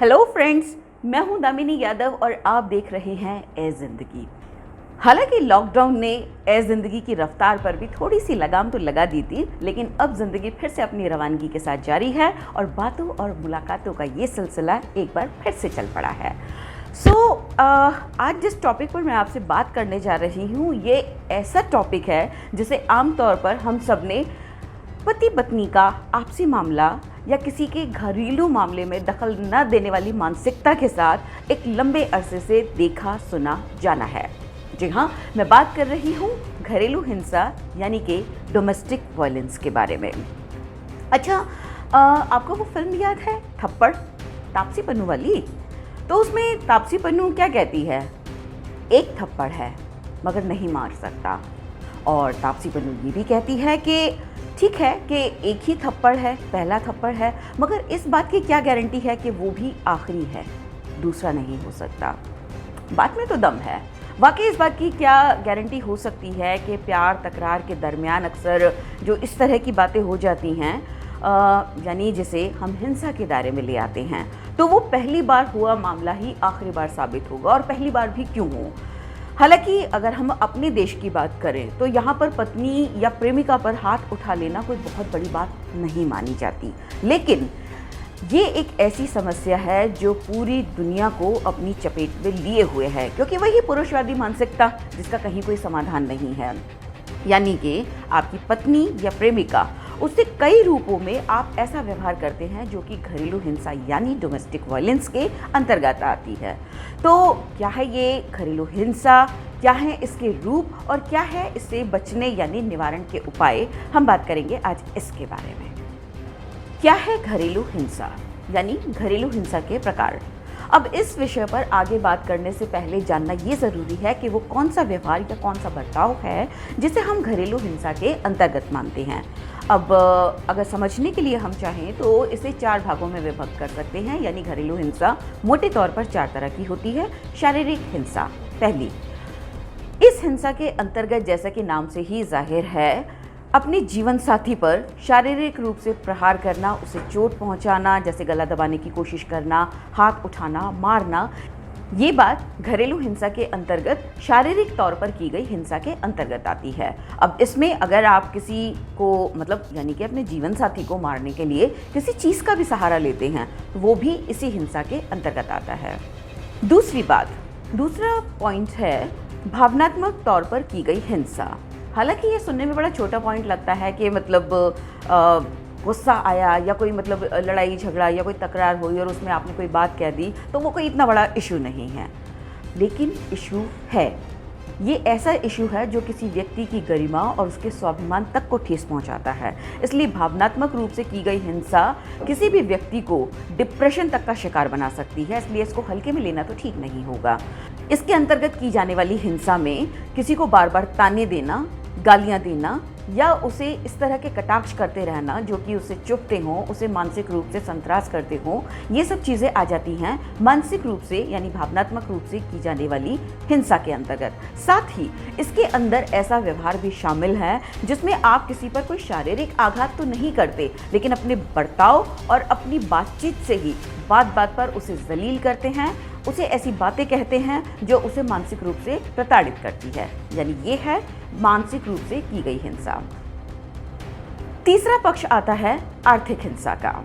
Hello friends, मैं हूं दामिनी यादव और आप देख रहे हैं ए ज़िंदगी। हालांकि लॉकडाउन ने ए ज़िंदगी की रफ्तार पर भी थोड़ी सी लगाम तो लगा दी थी, लेकिन अब ज़िंदगी फिर से अपनी रवानगी के साथ जारी है और बातों और मुलाकातों का ये सिलसिला एक बार फिर से चल पड़ा है। आज जिस टॉपिक पर मैं आपसे बात करने जा रही हूँ, ये ऐसा टॉपिक है जिसे आमतौर पर हम सब ने पति पत्नी का आपसी मामला या किसी के घरेलू मामले में दखल न देने वाली मानसिकता के साथ एक लंबे अरसे से देखा सुना जाना है। जी हाँ, मैं बात कर रही हूँ घरेलू हिंसा यानी कि डोमेस्टिक वायलेंस के बारे में। अच्छा, आपको वो फिल्म याद है थप्पड़, तापसी पन्नू वाली? तो उसमें तापसी पन्नू क्या कहती है? एक थप्पड़ है मगर नहीं मार सकता। और तापसी पन्नू ये भी कहती है कि ठीक है कि एक ही थप्पड़ है, पहला थप्पड़ है, मगर इस बात की क्या गारंटी है कि वो भी आखिरी है, दूसरा नहीं हो सकता। बात में तो दम है। वाकई इस बात की क्या गारंटी हो सकती है कि प्यार तकरार के दरमियान अक्सर जो इस तरह की बातें हो जाती हैं, यानी जिसे हम हिंसा के दायरे में ले आते हैं, तो वो पहली बार हुआ मामला ही आखिरी बार साबित होगा। और पहली बार भी क्यों हो? हालांकि अगर हम अपने देश की बात करें तो यहाँ पर पत्नी या प्रेमिका पर हाथ उठा लेना कोई बहुत बड़ी बात नहीं मानी जाती, लेकिन ये एक ऐसी समस्या है जो पूरी दुनिया को अपनी चपेट में लिए हुए है, क्योंकि वही पुरुषवादी मानसिकता जिसका कहीं कोई समाधान नहीं है। यानी कि आपकी पत्नी या प्रेमिका, उससे कई रूपों में आप ऐसा व्यवहार करते हैं जो कि घरेलू हिंसा यानी डोमेस्टिक वायलेंस के अंतर्गत आती है। तो क्या है ये घरेलू हिंसा, क्या है इसके रूप और क्या है इससे बचने यानी निवारण के उपाय, हम बात करेंगे आज इसके बारे में। क्या है घरेलू हिंसा यानी घरेलू हिंसा के प्रकार? अब इस विषय पर आगे बात करने से पहले जानना ये ज़रूरी है कि वो कौन सा व्यवहार या कौन सा बर्ताव है जिसे हम घरेलू हिंसा के अंतर्गत मानते हैं। अब अगर समझने के लिए हम चाहें तो इसे 4 भागों में विभक्त कर सकते हैं। यानी घरेलू हिंसा मोटे तौर पर 4 तरह की होती है। शारीरिक हिंसा पहली। इस हिंसा के अंतर्गत, जैसा कि नाम से ही जाहिर है, अपने जीवन साथी पर शारीरिक रूप से प्रहार करना, उसे चोट पहुंचाना, जैसे गला दबाने की कोशिश करना, हाथ उठाना, मारना, ये बात घरेलू हिंसा के अंतर्गत शारीरिक तौर पर की गई हिंसा के अंतर्गत आती है। अब इसमें अगर आप किसी को यानी कि अपने जीवन साथी को मारने के लिए किसी चीज़ का भी सहारा लेते हैं तो वो भी इसी हिंसा के अंतर्गत आता है। दूसरा पॉइंट है भावनात्मक तौर पर की गई हिंसा। हालांकि ये सुनने में बड़ा छोटा पॉइंट लगता है कि गुस्सा आया या कोई लड़ाई झगड़ा या कोई तकरार हुई और उसमें आपने कोई बात कह दी तो वो कोई इतना बड़ा इशू नहीं है, लेकिन इशू है। ये ऐसा इशू है जो किसी व्यक्ति की गरिमा और उसके स्वाभिमान तक को ठेस पहुंचाता है। इसलिए भावनात्मक रूप से की गई हिंसा किसी भी व्यक्ति को डिप्रेशन तक का शिकार बना सकती है, इसलिए इसको हल्के में लेना तो ठीक नहीं होगा। इसके अंतर्गत की जाने वाली हिंसा में किसी को बार बार ताने देना, गालियां देना या उसे इस तरह के कटाक्ष करते रहना जो कि उसे चुभते हों, उसे मानसिक रूप से संतरास करते हों, ये सब चीज़ें आ जाती हैं मानसिक रूप से यानी भावनात्मक रूप से की जाने वाली हिंसा के अंतर्गत। साथ ही इसके अंदर ऐसा व्यवहार भी शामिल है जिसमें आप किसी पर कोई शारीरिक आघात तो नहीं करते, लेकिन अपने बर्ताव और अपनी बातचीत से ही बात बात पर उसे जलील करते हैं, उसे ऐसी बातें कहते हैं जो उसे मानसिक रूप से प्रताड़ित करती है। यानी ये है मानसिक रूप से की गई हिंसा। तीसरा पक्ष आता है आर्थिक हिंसा का।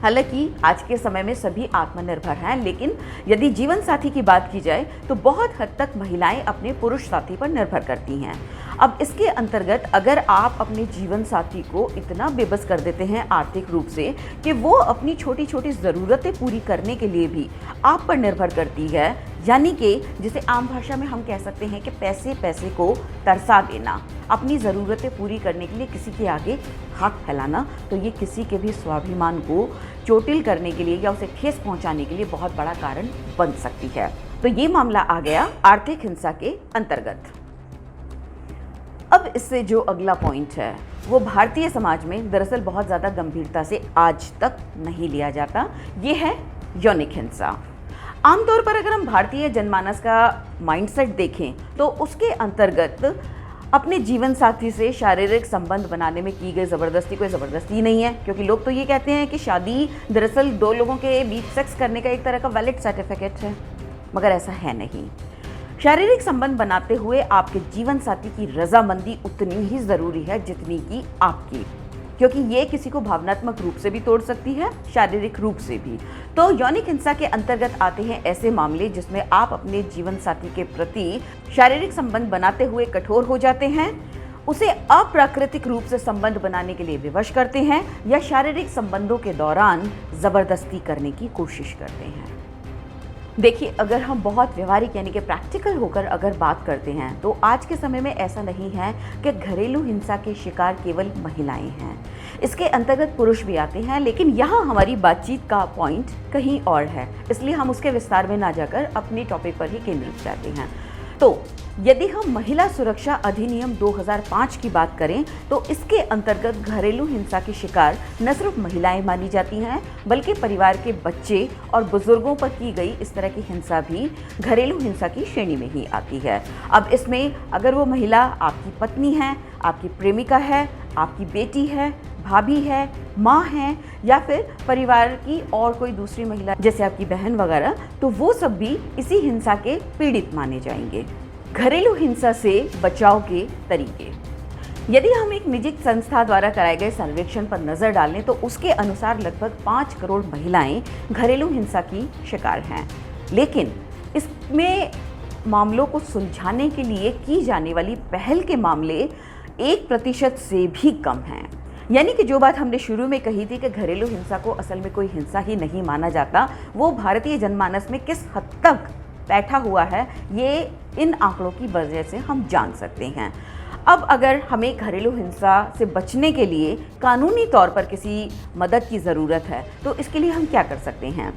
हालांकि आज के समय में सभी आत्मनिर्भर हैं, लेकिन यदि जीवन साथी की बात की जाए तो बहुत हद तक महिलाएं अपने पुरुष साथी पर निर्भर करती हैं। अब इसके अंतर्गत अगर आप अपने जीवन साथी को इतना बेबस कर देते हैं आर्थिक रूप से कि वो अपनी छोटी छोटी ज़रूरतें पूरी करने के लिए भी आप पर निर्भर करती है, यानी कि जिसे आम भाषा में हम कह सकते हैं कि पैसे को तरसा देना, अपनी ज़रूरतें पूरी करने के लिए किसी के आगे हाथ फैलाना, तो ये किसी के भी स्वाभिमान को चोटिल करने के लिए या उसे ठेस पहुंचाने के लिए बहुत बड़ा कारण बन सकती है। तो ये मामला आ गया आर्थिक हिंसा के अंतर्गत। अब इससे जो अगला पॉइंट है वो भारतीय समाज में दरअसल बहुत ज़्यादा गंभीरता से आज तक नहीं लिया जाता। ये है यौनिक हिंसा। आमतौर पर अगर हम भारतीय जनमानस का माइंडसेट देखें तो उसके अंतर्गत अपने जीवन साथी से शारीरिक संबंध बनाने में की गई ज़बरदस्ती कोई ज़बरदस्ती नहीं है, क्योंकि लोग तो ये कहते हैं कि शादी दरअसल दो लोगों के बीच सेक्स करने का एक तरह का वैलिड सर्टिफिकेट है, मगर ऐसा है नहीं। शारीरिक संबंध बनाते हुए आपके जीवन साथी की रजामंदी उतनी ही ज़रूरी है जितनी कि आपकी, क्योंकि ये किसी को भावनात्मक रूप से भी तोड़ सकती है, शारीरिक रूप से भी। तो यौनिक हिंसा के अंतर्गत आते हैं ऐसे मामले जिसमें आप अपने जीवन साथी के प्रति शारीरिक संबंध बनाते हुए कठोर हो जाते हैं, उसे अप्राकृतिक रूप से संबंध बनाने के लिए विवश करते हैं या शारीरिक संबंधों के दौरान जबरदस्ती करने की कोशिश करते हैं। देखिए, अगर हम बहुत व्यवहारिक यानी कि प्रैक्टिकल होकर अगर बात करते हैं तो आज के समय में ऐसा नहीं है कि घरेलू हिंसा के शिकार केवल महिलाएं हैं, इसके अंतर्गत पुरुष भी आते हैं, लेकिन यहाँ हमारी बातचीत का पॉइंट कहीं और है, इसलिए हम उसके विस्तार में ना जाकर अपने टॉपिक पर ही केंद्रित रहते हैं। तो यदि हम महिला सुरक्षा अधिनियम 2005 की बात करें तो इसके अंतर्गत घरेलू हिंसा के शिकार न सिर्फ महिलाएं मानी जाती हैं, बल्कि परिवार के बच्चे और बुजुर्गों पर की गई इस तरह की हिंसा भी घरेलू हिंसा की श्रेणी में ही आती है। अब इसमें अगर वो महिला आपकी पत्नी है, आपकी प्रेमिका है, आपकी बेटी है, भाभी है, माँ है या फिर परिवार की और कोई दूसरी महिला जैसे आपकी बहन वगैरह, तो वो सब भी इसी हिंसा के पीड़ित माने जाएंगे। घरेलू हिंसा से बचाव के तरीके। यदि हम एक निजी संस्था द्वारा कराए गए सर्वेक्षण पर नजर डालें तो उसके अनुसार लगभग 5 करोड़ महिलाएं घरेलू हिंसा की शिकार हैं, लेकिन इसमें मामलों को सुलझाने के लिए की जाने वाली पहल के मामले 1% से भी कम हैं। यानी कि जो बात हमने शुरू में कही थी कि घरेलू हिंसा को असल में कोई हिंसा ही नहीं माना जाता, वो भारतीय जनमानस में किस हद तक बैठा हुआ है ये इन आंकड़ों की वजह से हम जान सकते हैं। अब अगर हमें घरेलू हिंसा से बचने के लिए कानूनी तौर पर किसी मदद की ज़रूरत है तो इसके लिए हम क्या कर सकते हैं?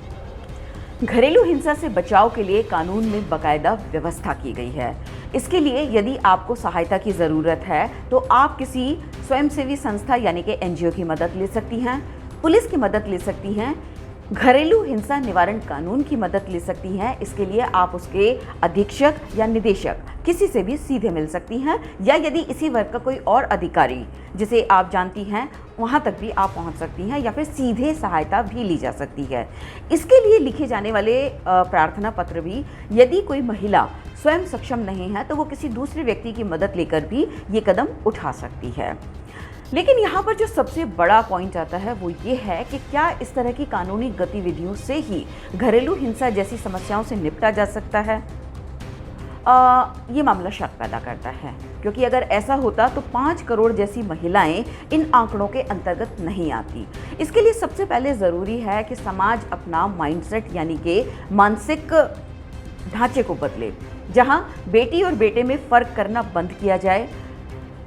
घरेलू हिंसा से बचाव के लिए कानून में बाकायदा व्यवस्था की गई है। इसके लिए यदि आपको सहायता की ज़रूरत है तो आप किसी स्वयंसेवी संस्था यानी कि एनजीओ की मदद ले सकती हैं, पुलिस की मदद ले सकती हैं, घरेलू हिंसा निवारण कानून की मदद ले सकती हैं। इसके लिए आप उसके अधीक्षक या निदेशक किसी से भी सीधे मिल सकती हैं, या यदि इसी वर्ग का कोई और अधिकारी जिसे आप जानती हैं वहाँ तक भी आप पहुँच सकती हैं, या फिर सीधे सहायता भी ली जा सकती है। इसके लिए लिखे जाने वाले प्रार्थना पत्र भी यदि कोई महिला स्वयं सक्षम नहीं है तो वो किसी दूसरे व्यक्ति की मदद लेकर भी ये कदम उठा सकती है। लेकिन यहाँ पर जो सबसे बड़ा पॉइंट आता है वो ये है कि क्या इस तरह की कानूनी गतिविधियों से ही घरेलू हिंसा जैसी समस्याओं से निपटा जा सकता है? ये मामला शक पैदा करता है, क्योंकि अगर ऐसा होता तो 5 करोड़ जैसी महिलाएं इन आंकड़ों के अंतर्गत नहीं आती। इसके लिए सबसे पहले ज़रूरी है कि समाज अपना माइंडसेट यानी कि मानसिक ढांचे को बदले, जहां बेटी और बेटे में फ़र्क करना बंद किया जाए।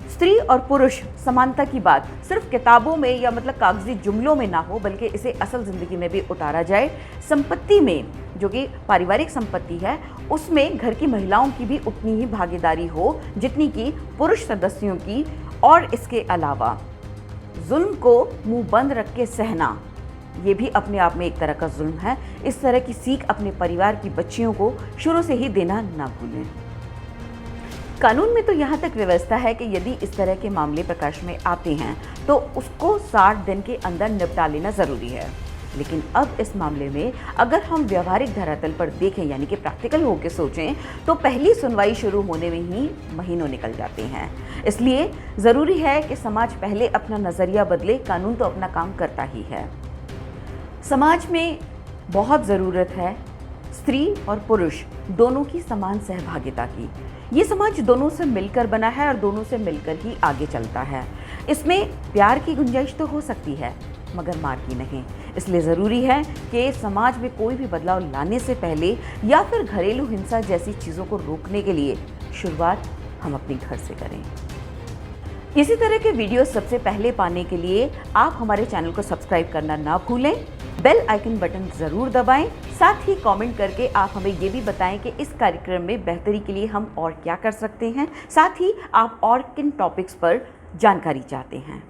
स्त्री और पुरुष समानता की बात सिर्फ किताबों में या मतलब कागजी जुमलों में ना हो, बल्कि इसे असल ज़िंदगी में भी उतारा जाए। संपत्ति में, जो कि पारिवारिक संपत्ति है, उसमें घर की महिलाओं की भी उतनी ही भागीदारी हो जितनी कि पुरुष सदस्यों की। और इसके अलावा जुल्म को मुंह बंद रख के सहना, ये भी अपने आप में एक तरह का जुल्म है। इस तरह की सीख अपने परिवार की बच्चियों को शुरू से ही देना ना भूलें। कानून में तो यहाँ तक व्यवस्था है कि यदि इस तरह के मामले प्रकाश में आते हैं तो उसको 60 दिन के अंदर निपटा लेना ज़रूरी है। लेकिन अब इस मामले में अगर हम व्यवहारिक धरातल पर देखें यानी कि प्रैक्टिकल होकर सोचें तो पहली सुनवाई शुरू होने में ही महीनों निकल जाते हैं। इसलिए ज़रूरी है कि समाज पहले अपना नज़रिया बदले। कानून तो अपना काम करता ही है। समाज में बहुत ज़रूरत है स्त्री और पुरुष दोनों की समान सहभागिता की। ये समाज दोनों से मिलकर बना है और दोनों से मिलकर ही आगे चलता है। इसमें प्यार की गुंजाइश तो हो सकती है मगर मार की नहीं। इसलिए ज़रूरी है कि समाज में कोई भी बदलाव लाने से पहले या फिर घरेलू हिंसा जैसी चीज़ों को रोकने के लिए शुरुआत हम अपने घर से करें। इसी तरह के वीडियो सबसे पहले पाने के लिए आप हमारे चैनल को सब्सक्राइब करना ना भूलें। बेल आइकन बटन ज़रूर दबाएं। साथ ही कमेंट करके आप हमें ये भी बताएं कि इस कार्यक्रम में बेहतरी के लिए हम और क्या कर सकते हैं। साथ ही आप और किन टॉपिक्स पर जानकारी चाहते हैं।